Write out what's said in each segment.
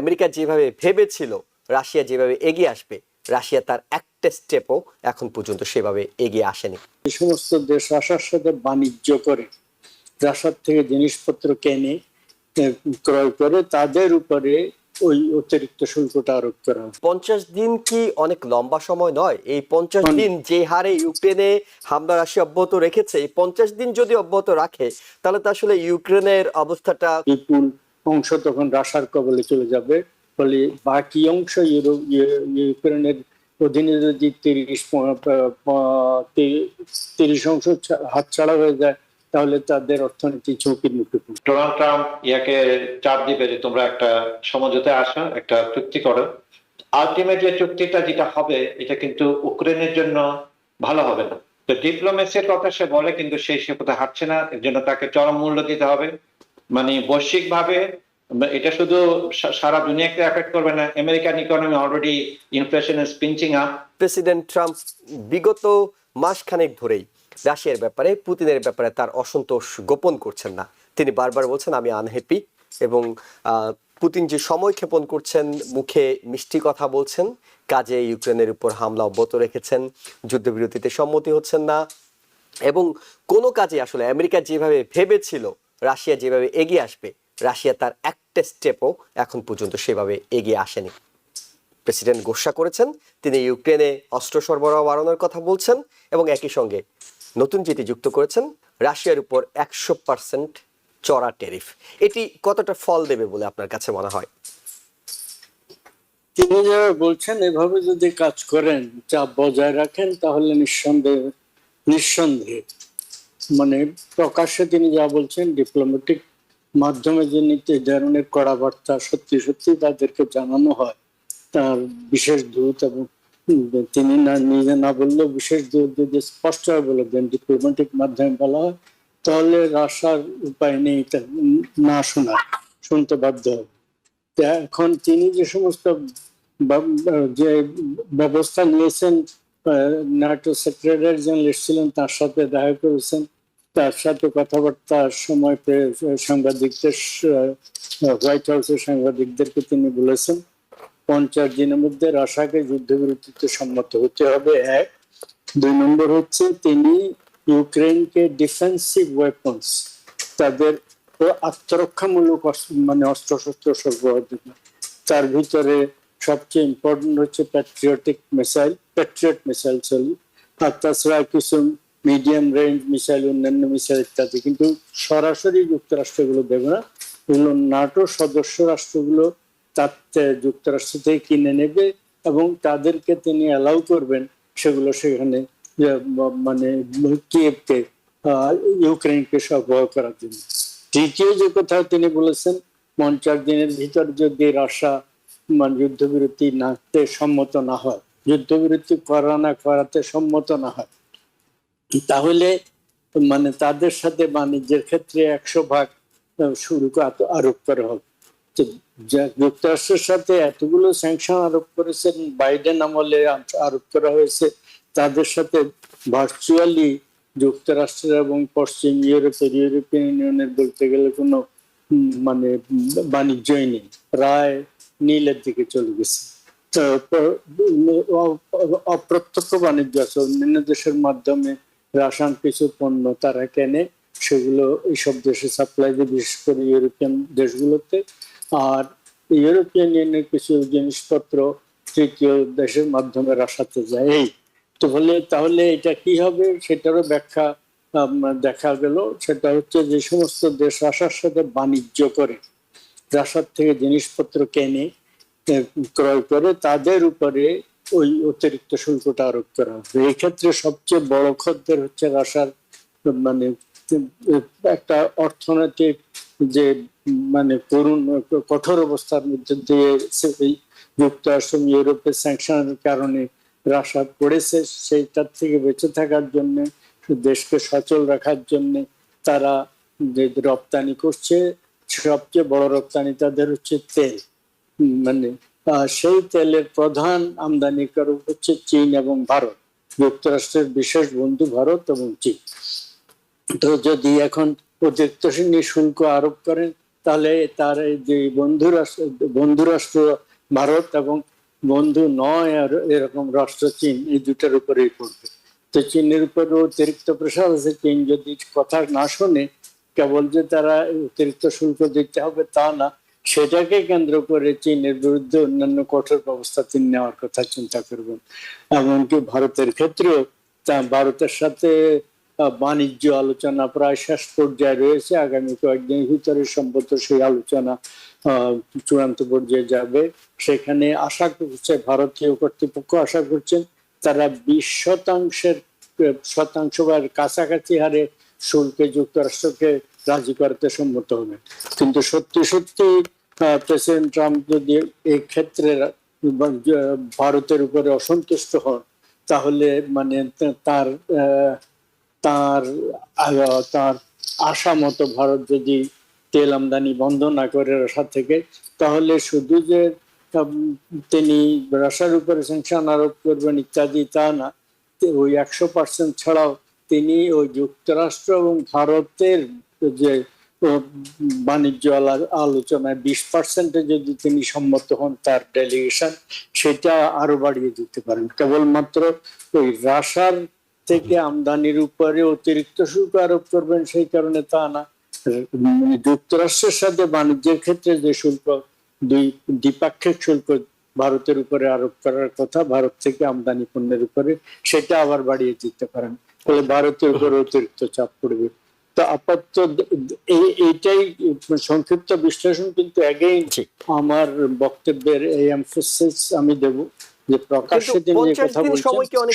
America যেভাবে ভেবেছিল Russia যেভাবে এগিয়ে আসবে, রাশিয়া তার একটা স্টেপও এখন পর্যন্ত সেভাবে এগিয়ে আসেনি। এই সমস্ত দেশ রাশিয়ার সাথে বাণিজ্য করে, রাশিয়ার থেকে জিনিসপত্র কেনে, ক্রয় করে, তাদের উপরে ওই অতিরিক্ত শুল্কটা আরোপ করা হয়। 50 দিন কি অনেক লম্বা সময় নয়? এই 50 দিন যে হারে ইউক্রেনে হামলা রাশিয়া অব্যাহত রেখেছে, এই 50 দিন যদি অব্যাহত রাখে তাহলে তো আসলে ইউক্রেনের অবস্থাটা বিপুল অংশ তখন রাশিয়ার কবলে চলে যাবে। ফলে বাকি অংশ ইউক্রেনের অধীনে যদি 30% হাতছাড়া হয়ে যায়, তাহলে তাদের অর্থনীতি ঝুঁকির মুখে পড়বে। ডোনাল্ড ট্রাম্প ইয়াকে চাপ দিবে যে তোমরা একটা সমঝোতায় আসো, একটা চুক্তি করো। আলটিমেট যে চুক্তিটা যেটা হবে, এটা কিন্তু ইউক্রেনের জন্য ভালো হবে না। তো ডিপ্লোমেসির কথা সে বলে, কিন্তু সেই সে কথা হাঁটছে না। এর জন্য তাকে চরম মূল্য দিতে হবে। মানে বৈশ্বিক ভাবে এটা শুধু সারা দুনিয়াকে এফেক্ট করবে না, American economy already inflation is pinching up. President Trump বিগত মাসখানেক ধরেই রাশিয়ার ব্যাপারে, পুতিনের ব্যাপারে তার অসন্তোষ গোপন করছেন না। তিনি বারবার বলছেন আমি আনহ্যাপি, এবং পুতিন যে সময় ক্ষেপণ করছেন, মুখে মিষ্টি কথা বলছেন, কাজে ইউক্রেনের উপর হামলা অব্যাহত রেখেছেন, যুদ্ধবিরতিতে সম্মতি হচ্ছেন না, এবং কোনো কাজে আসলে আমেরিকা যেভাবে ভেবেছিল রাশিয়া যেভাবে এগিয়ে আসবে, রাশিয়া তার একটা স্টেপও এখন পর্যন্ত সেভাবে এগিয়ে আসেনি। প্রেসিডেন্ট ঘোষণা করেছেন তিনি ইউক্রেনে অস্ত্র সরবরাহ বাড়ানোর কথা বলছেন, এবং একই সঙ্গে নতুন যেটি যুক্ত করেছেন রাশিয়ার উপর 100% চড়া ট্যারিফ। এটি কতটা ফল দেবে বলে আপনার কাছে মনে হয়? তিনি যারা বলছেন এভাবে যদি কাজ করেন, চাপ বজায় রাখেন, তাহলে নিঃসন্দেহে মানে প্রকাশ্যে তিনি যা বলছেন, ডিপ্লোম্যাটিক মাধ্যমে যে এই ধরনের কড়া বার্তা সত্যি সত্যি তাদেরকে জানানো হয়, তার বিশেষ দূত, এবং তিনি নিজে না বললেও বিশেষ দূত যদি স্পষ্টভাবে বলে দেন, ডিপ্লোম্যাটিক মাধ্যমে বলা হয়, তাহলে রাশিয়ার উপায় নেই না শুনতে বাধ্য হবে। এখন তিনি যে সমস্ত যে ব্যবস্থা নিয়েছেন, ন্যাটো সেক্রেটারি জেনারেল এসেছিলেন, তার সাথে দেখা করেছেন, তার সাথে কথাবার্তার সময় সাংবাদিকদের, হোয়াইট হাউসের সাংবাদিকদেরকে তিনি বলেছেন 50 দিনের মধ্যে রাশিয়াকে যুদ্ধবিরতিতে সম্মত হতে হবে। 1 2 নম্বর হচ্ছে তিনি ইউক্রেনকে ডিফেন্সিভ ওয়েপন্স, তাদের আত্মরক্ষামূলক অস্ত্রশস্ত্র সরবরাহ দেবে। তার ভিতরে সবচেয়ে ইম্পর্টেন্ট হচ্ছে প্যাট্রিয়ট মিসাইল চলি, আর তাছাড়া কিছু মিডিয়াম রেঞ্জ মিসাইল, অন্যান্য মিসাইল ইত্যাদি। কিন্তু সরাসরি যুক্তরাষ্ট্রগুলো দেবে না, এগুলো নাটো সদস্য রাষ্ট্রগুলো তাতে যুক্তরাষ্ট্র থেকে কিনে নেবে, এবং তাদেরকে তিনি অ্যালাউ করবেন সেগুলো সেখানে কিয়েভকে, ইউক্রেনকে সরবরাহ করার জন্য। তৃতীয় যে কথা তিনি বলেছেন, 50 দিনের ভিতর যদি রাশিয়া যুদ্ধবিরতি নাতে সম্মত না হয়, যুদ্ধবিরতি করাতে সম্মত না হয়, তাহলে তাদের সাথে বাণিজ্যের ক্ষেত্রে 100% শুল্ক আরোপ করা হবে। যুক্তরাষ্ট্রের সাথে এতগুলো স্যাংশন আরোপ করেছেন, বাইডেন আমলে আরোপ করা হয়েছে, তাদের সাথে ভার্চুয়ালি যুক্তরাষ্ট্রের এবং পশ্চিম ইউরোপিয়ান ইউনিয়নের বলতে গেলে কোনো বাণিজ্যই নেই, প্রায় নীলের দিকে চলে গেছে। অপ্রত্যক্ষ বাণিজ্য আছে, অন্যান্য দেশের মাধ্যমে রাসায়ন কিছু পণ্য তারা কেনে, সেগুলো এইসব দেশে সাপ্লাই দেয়, বিশেষ করে ইউরোপিয়ান দেশগুলোতে। আর ইউরোপিয়ান ইউনিয়নের কিছু জিনিসপত্র তৃতীয় দেশের মাধ্যমে রাশিয়াতে যায়। এই তো তাহলে এটা কি হবে সেটারও ব্যাখ্যা দেখা গেল। সেটা হচ্ছে যে সমস্ত দেশ রাশিয়ার সাথে বাণিজ্য করে, রাশিয়ার থেকে জিনিসপত্র কেনে, ক্রয় করে, তাদের উপরে ওই অতিরিক্ত শুল্কটা আরোপ করা হবে। এই ক্ষেত্রে সবচেয়ে বড় খদ্দের হচ্ছে রাশিয়ার একটা অর্থনৈতিক যে করুণ কঠোর অবস্থার মধ্যে দিয়ে যুক্তরাষ্ট্র ইউরোপের স্যাংশনের কারণে রাশিয়া পড়েছে, সেইটার থেকে বেঁচে থাকার জন্য, দেশকে সচল রাখার জন্য তারা যে রপ্তানি করছে, সবচেয়ে বড় রপ্তানি তাদের হচ্ছে তেল। সেই তেলের প্রধান আমদানিকারক হচ্ছে চীন এবং ভারত, যুক্তরাষ্ট্রের বিশেষ বন্ধু ভারত এবং চীন। তো যদি এখন অতিরিক্ত শুল্ক আরোপ করেন, তাহলে তার এই যে বন্ধু রাষ্ট্র ভারত এবং বন্ধু নয় আর এরকম রাষ্ট্র চীন, এই দুটার উপরেই পড়বে। তো চীনের উপরে অতিরিক্ত প্রেশার আছে। চীন যদি কথা না শোনে, কেবল যে তারা অতিরিক্ত শুল্ক দিতে হবে তা না, সেটাকে কেন্দ্র করে চীনের বিরুদ্ধে অন্যান্য কঠোর ব্যবস্থা তিনি নেওয়ার কথা চিন্তা করবেন। এমনকি ভারতের ক্ষেত্রেও ভারতের সাথে বাণিজ্য আলোচনা প্রায় শেষ পর্যায়ে রয়েছে। আগামী কয়েকদিনের ভিতরে সম্ভবত সেই আলোচনা চূড়ান্ত পর্যায়ে যাবে। সেখানে আশা করছে, ভারতীয় কর্তৃপক্ষ আশা করছেন তারা 20% বা কাছাকাছি হারে শুল্কে যুক্তরাষ্ট্রকে রাজি করাতে সম্মত হবে। কিন্তু সত্যি সত্যি প্রেসিডেন্ট ট্রাম্প যদি এই ক্ষেত্রে ভারতের উপরে অসন্তুষ্ট হন, তাহলে মানে তার তার তার আশা মতো ভারত যদি তেল আমদানি বন্ধ না করে রাশিয়া থেকে, তাহলে শুধু যে তিনি রাশিয়ার উপরে স্যাংশন আরোপ করবেন ইত্যাদি তা না, ওই 100% ছাড়াও তিনি ওই যুক্তরাষ্ট্র এবং ভারতের যে বাণিজ্য আলোচনায় 20% যদি তিনি সম্মত হন তার ডেলিগেশন, সেটা আরো বাড়িয়ে দিতে পারেন। কেবলমাত্র ওই রাশিয়ার থেকে আমদানির উপরে অতিরিক্ত শুল্ক আরোপ করবেন সেই কারণে তা না, যুক্তরাষ্ট্রের সাথে বাণিজ্যের ক্ষেত্রে যে শুল্ক, দ্বিপাক্ষিক শুল্ক ভারতের উপরে আরোপ করার কথা ভারত থেকে আমদানি পণ্যের উপরে, সেটা আবার বাড়িয়ে দিতে পারেন। ফলে ভারতের উপরে অতিরিক্ত চাপ পড়বে। তো আপাতত এইটাই সংক্ষিপ্ত বিশ্লেষণ। কিন্তু এগেইন আমার বক্তব্যের এই এমফাসিস আমি দেব যে প্রকাশ্যে তিনি যে কথা বলছেন,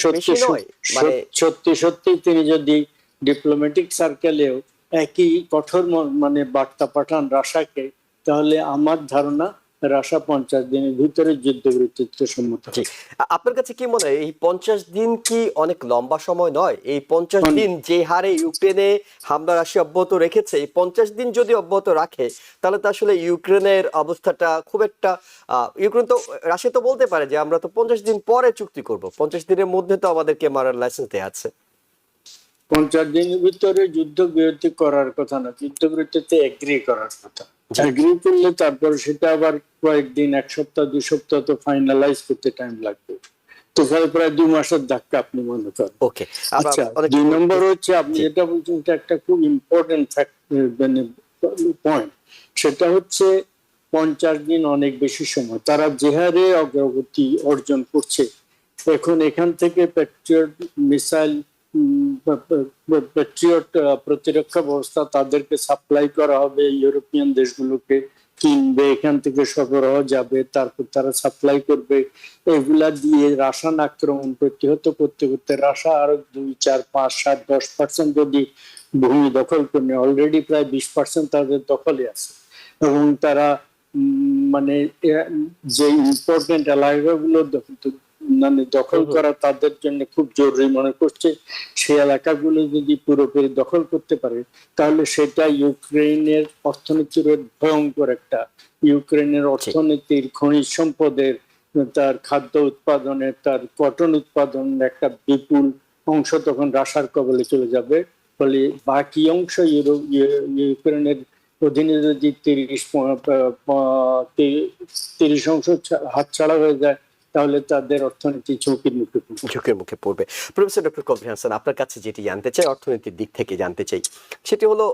সত্যি সত্যি তিনি যদি ডিপ্লোম্যাটিক সার্কেলেও একই কঠোর মানে বার্তা পাঠান রাশিয়াকে, তাহলে আমার ধারণা রাশিয়া 50 দিনের ভিতরে যুদ্ধবিরতিতে সম্মত হবে। আপনার কাছে কি মনে হয় এই 50 দিন কি অনেক লম্বা সময় নয়? এই 50 দিন যে হারে ইউক্রেনে হামলা রাশিয়া অব্যাহত রেখেছে, এই 50 দিন যদি অব্যাহত রাখে, তাহলে তো আসলে ইউক্রেনের অবস্থাটা খুব একটা ইউক্রেন তো, রাশিয়া তো বলতে পারে যে আমরা তো 50 দিন পরে চুক্তি করব, 50 দিনের মধ্যে তো আমাদেরকে মারার লাইসেন্স দেয়া আছে। 50 দিনের ভিতরে যুদ্ধবিরতি করার কথা না, যুদ্ধবিরতিতে এগ্রি করার কথা। এগ্রি করলে তারপর সেটা আবার কয়েকদিন, 1 সপ্তাহ 2 সপ্তাহ তো ফাইনালাইজ করতে টাইম লাগবে। তো প্রায় 2 মাসের ধাক্কা আপনি মনে করেন। ওকে, আচ্ছা, 2 নম্বর হচ্ছে আপনি যেটা বলছেন এটা একটা খুব ইম্পর্টেন্ট পয়েন্ট। সেটা হচ্ছে 50 দিন অনেক বেশি সময়। তারা যে হারে অগ্রগতি অর্জন করছে, এখন এখান থেকে প্যাট্রিয়ট মিসাইল, প্যাট্রিয়ট প্রতিরক্ষা ব্যবস্থা তাদেরকে সাপ্লাই করা হবে, ইউরোপিয়ান দেশগুলোকে কিনবে, এখান থেকে সরবরাহ যাবে, তারপর তারা সাপ্লাই করবে। এগুলা দিয়ে রাশিয়ান আক্রমণ প্রতিহত করতে করতে রাশিয়া আরো 2, 4, 5, 7, 10% যদি ভূমি দখল করে, অলরেডি প্রায় 20% তাদের দখলে আছে। এবং তারা মানে যে ইম্পর্টেন্ট এলাকাগুলো মানে দখল করা তাদের জন্য খুব জরুরি মনে করছে। সেই এলাকাগুলো যদি পুরোপুরি দখল করতে পারে, তাহলে সেটা ইউক্রেনের অর্থনীতির ভয়ঙ্কর একটা, ইউক্রেনের অর্থনীতির খনিজ সম্পদের, তার খাদ্য উৎপাদনের, তার কটন উৎপাদনের একটা বিপুল অংশ তখন রাশিয়ার কবলে চলে যাবে। ফলে বাকি অংশ ইউক্রেনের অধীনে যদি 30% হাতছাড়া হয়ে যায়, তাহলে তাদের অর্থনীতি ঝুঁকির মুখে পড়বে। প্রফেসর ডক্টর কবির হাসান, আপনার কাছে যেটি জানতে চাই, অর্থনীতির দিক থেকে জানতে চাই, সেটি হলো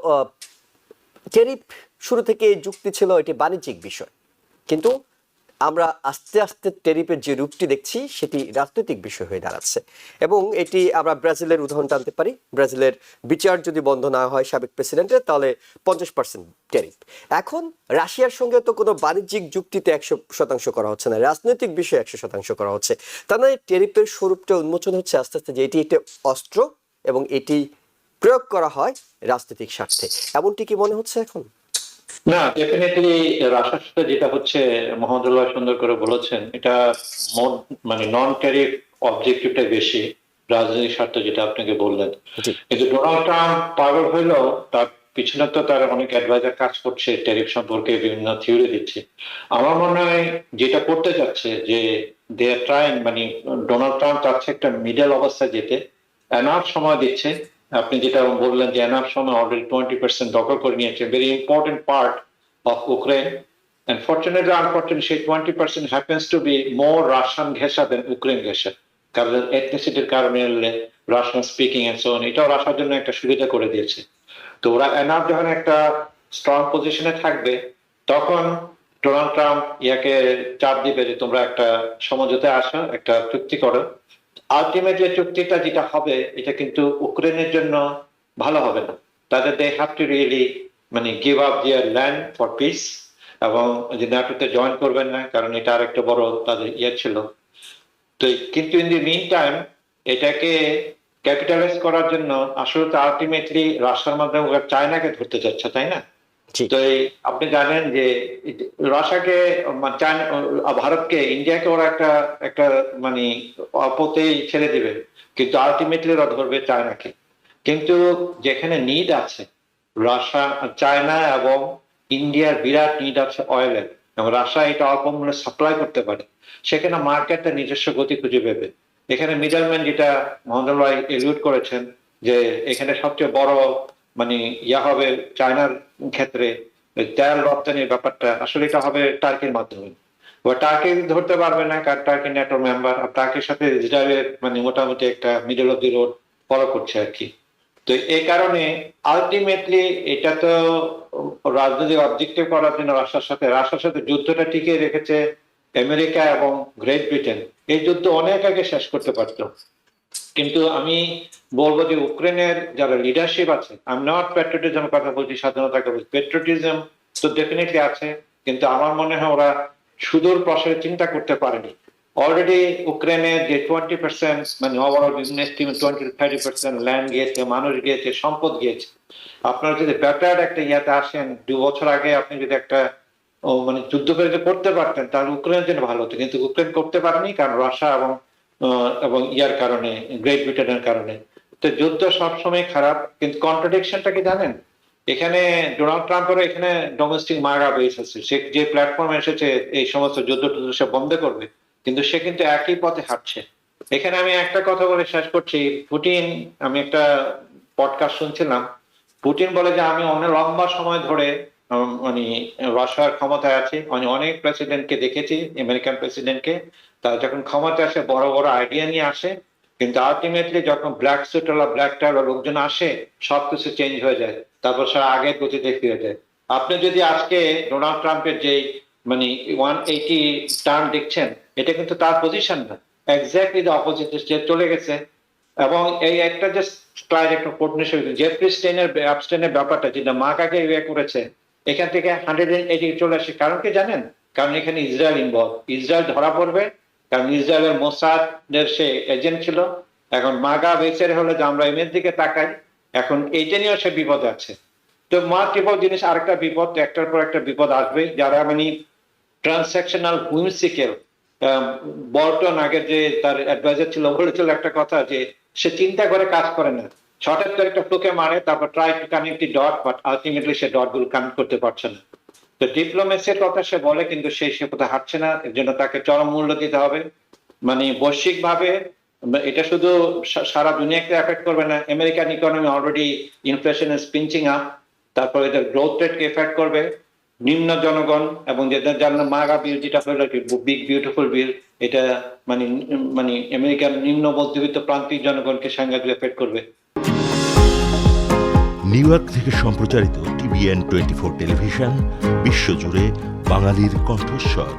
ট্যারিফ শুরু থেকে যুক্তি ছিল এটি বাণিজ্যিক বিষয়, কিন্তু আমরা আস্তে আস্তে ট্যারিফের যে রূপটি দেখছি সেটি রাজনৈতিক বিষয় হয়ে দাঁড়াচ্ছে। এবং এটি আমরা ব্রাজিলের উদাহরণ টানতে পারি। ব্রাজিলের বিচার যদি বন্ধ না হয় সাবেক প্রেসিডেন্টের, তাহলে 50% ট্যারিফ। এখন রাশিয়ার সঙ্গে তো কোনো বাণিজ্যিক যুক্তিতে 100% করা হচ্ছে না, রাজনৈতিক বিষয়ে 100% করা হচ্ছে। তার মানে ট্যারিফের স্বরূপটা উন্মোচন হচ্ছে আস্তে আস্তে যে এটি একটা অস্ত্র এবং এটি প্রয়োগ করা হয় রাজনৈতিক স্বার্থে। এমনটি কি মনে হচ্ছে এখন? না, ডেফিনেটলি রাশিয়ার সাথে যেটা হচ্ছে, মহম্মদুল্লাহ সুন্দর করে বলেছেন, এটা মানে নন ট্যারিফ অবজেক্টিভটা বেশি, রাজনৈতিক স্বার্থ যেটা আপনাকে বললেন। কিন্তু ডোনাল্ড ট্রাম্প পাগল হইলেও তার পিছনে তো তার অনেক অ্যাডভাইজার কাজ করছে, ট্যারিফ সম্পর্কে বিভিন্ন থিওরি দিচ্ছে। আমার মনে হয় যেটা করতে যাচ্ছে যে দে আর ট্রাইং, মানে ডোনাল্ড ট্রাম্প চাচ্ছে একটা মিডল অবস্থায় যেতে, এনাফ সময় দিচ্ছে। আপনি যেটা বললেন যে এনাফ সময় অলরেডি 20% দখল করে নিয়েছে, very important part of Ukraine. And fortunately, unfortunately, 20% happens to be more Russian Gesha than Ukraine Gesha. কারণ এথনিসিটির কারণে Russian speaking and so on, এটাও রাশার জন্য একটা সুবিধা করে দিয়েছে। তো ওরা এনাফ যখন একটা স্ট্রং পজিশনে থাকবে, তখন ডোনাল্ড ট্রাম্প ইয়াকে চাপ দিবে যে তোমরা একটা সমঝোতায় আসো, একটা চুক্তি করো। আলটিমেটলি চুক্তিটা যেটা হবে, এটা কিন্তু ইউক্রেনের জন্য ভালো হবে না। তাদের দে হ্যাভ টু রিয়েলি মানে give up there land for piece, এবং যে ন্যাটোতে জয়েন করবেন না, কারণ এটা আরেকটা বড় তাদের ইয়ে ছিল। তো কিন্তু ইন দি মিন টাইম এটাকে ক্যাপিটালাইজ করার জন্য আসলে তো আলটিমেটলি রাশিয়ার মাধ্যমে ওরা চায়নাকে ধরতে চাচ্ছে, তাই না? জি। তো আপনি জানেন যে রাশিয়াকে ভারতকে ইন্ডিয়াকে ওরা একটা একটা মানে অল্পতেই ছেড়ে দিবে, কিন্তু আলটিমেটলি ওরা ধরবে চায়নাকে। কিন্তু যেখানে নিড আছে রাশিয়া, চায়না এবং ইন্ডিয়ার বিরাট নিড আছে অয়েলের, এবং রাশিয়া এটা অল্প মূল্যে সাপ্লাই করতে পারে, সেখানে মার্কেটটা নিজস্ব গতি খুঁজে পেবে। এখানে মিডলম্যান যেটা মহেন্দ্র ভাই এলিউড করেছেন, যে এখানে সবচেয়ে বড় মানে ইয়া হবে চায়নার ক্ষেত্রে তেল রপ্তানির ব্যাপারটা, আসলে এটা হবে টার্কির মাধ্যমে। টার্কি ধরতে পারবে না, কারণ টার্কি ন্যাটো মেম্বার, আর টার্কির সাথে ইসরায়েলের মানে মোটামুটি একটা middle of the road follow করছে আর কি। তো এই কারণে আলটিমেটলি এটা তো রাজনৈতিক অবজেক্টিভ করার জন্য রাশিয়ার সাথে যুদ্ধটা টিকিয়ে রেখেছে আমেরিকা এবং গ্রেট ব্রিটেন। এই যুদ্ধ অনেক আগে শেষ করতে পারতো। কিন্তু আমি বলবো যে ইউক্রেনের যারা লিডারশিপ আছে, আমি নট প্যাট্রিয়টিজম কথা বলছি, স্বাধীনতা কথা বলছি, প্যাট্রিয়টিজম তো ডেফিনেটলি আছে, কিন্তু আমার মনে হয় ওরা সুদূর প্রসারে চিন্তা করতে পারেনি। অলরেডি ইউক্রেনের যে 20% মানে ওভারঅল বিভিন্ন এস্টিমেট 20-30% ল্যান্ড গিয়েছে, মানুষ গিয়েছে, সম্পদ গিয়েছে। আপনারা যদি বেটার একটা ইয়াতে আসেন, 2 বছর আগে আপনি যদি একটা মানে যুদ্ধ করে করতে পারতেন, তাহলে ইউক্রেনের জন্য ভালো হতো, কিন্তু ইউক্রেন করতে পারেনি, কারণ রাশিয়া এবং ইয়ার কারণে, গ্রেট ব্রিটেনের কারণে। তো যুদ্ধ সবসময় খারাপ, কিন্তু কন্ট্রাডিকশনটা কি জানেন? এখানে ডোনাল্ড ট্রাম্পেরও এখানে ডোমেস্টিক মার্কা বেস আছে, সে যে প্ল্যাটফর্মে এসেছে এই সমস্ত যুদ্ধ টুদ্ধ সে বন্ধ করবে, কিন্তু সে কিন্তু একই পথে হাঁটছে। এখানে আমি একটা কথা বলে শেষ করছি। পুতিন, আমি একটা পডকাস্ট শুনছিলাম, পুতিন বলে যে আমি অনেক লম্বা সময় ধরে মানে রাশিয়ার ক্ষমতায় আছি, আমি অনেক প্রেসিডেন্টকে দেখেছি, আমেরিকান প্রেসিডেন্টকে, তারা যখন ক্ষমতা আসে বড় বড় আইডিয়া নিয়ে আসে, কিন্তু আলটিমেটলি যখন ব্ল্যাক সুটওয়ালা ব্ল্যাক টাইওয়ালা লোকজন আসে, সবকিছু চেঞ্জ হয়ে যায়, তারপর সারা আগের গতিতে ফিরে যায়। আপনি যদি আজকে ডোনাল্ড ট্রাম্পের যে মানে 180 টার্ন দেখছেন, এটা কিন্তু তার পজিশন না, এক্স্যাক্টলি দ্য অপোজিট, সে চলে গেছে। এবং এই একটা যে প্রায় একটা কোর্টনেশন জেফ্রি স্টেনের ব্যাপারটা, যেটা মাকাকে ইয়ে করেছে, এখান থেকে 180 চলে আসে। কারণ কি জানেন? কারণ এখানে ইসরায়েল ইনভলভ, ইসরায়েল ধরা পড়বে, কারণ ইসরায়েলের মোসাদের সে এজেন্ট ছিল। এখন মাগা বেচের হলে যে আমরা এমএর দিকে তাকাই, এখন এইটা নিয়েও সে বিপদ আছে। তো মাল্টিপল জিনিস, আরেকটা বিপদ, একটার পর একটা বিপদ আসবে। যারা মানে ট্রান্সাকশনাল হুইমসিক্যাল, বল্টন আগের যে তার অ্যাডভাইজার ছিল, বলেছিল একটা কথা, যে সে চিন্তা করে কাজ করে না, হঠাৎ করে একটা ফ্লুকে মারে, তারপর try to connect the dot, but ultimately say dot গুলো কানেক্ট করতে পারছে না। তো ডিপ্লোমেসির কথা সে বলে, কিন্তু সে পথে হাঁটছে না। এর জন্য তাকে চরম মূল্য দিতে হবে। মানে বৈশ্বিক ভাবে এটা শুধু সারা দুনিয়াকে এফেক্ট করবে না, American economy already inflation is pinching up, তারপর এদের গ্রোথ রেটকে এফেক্ট করবে। নিম্ন জনগণ এবং যেটা জানলাম মাগা বিল, যেটা হলো বিগ বিউটিফুল বিল, এটা মানে মানে আমেরিকার নিম্ন মধ্যবিত্ত প্রান্তিক জনগণকে সাংঘাতিক এফেক্ট করবে। নিউ ইয়র্ক থেকে সম্প্রচারিত TVN 24 টেলিভিশন বিশ্বজুড়ে বাঙালির কণ্ঠস্বর।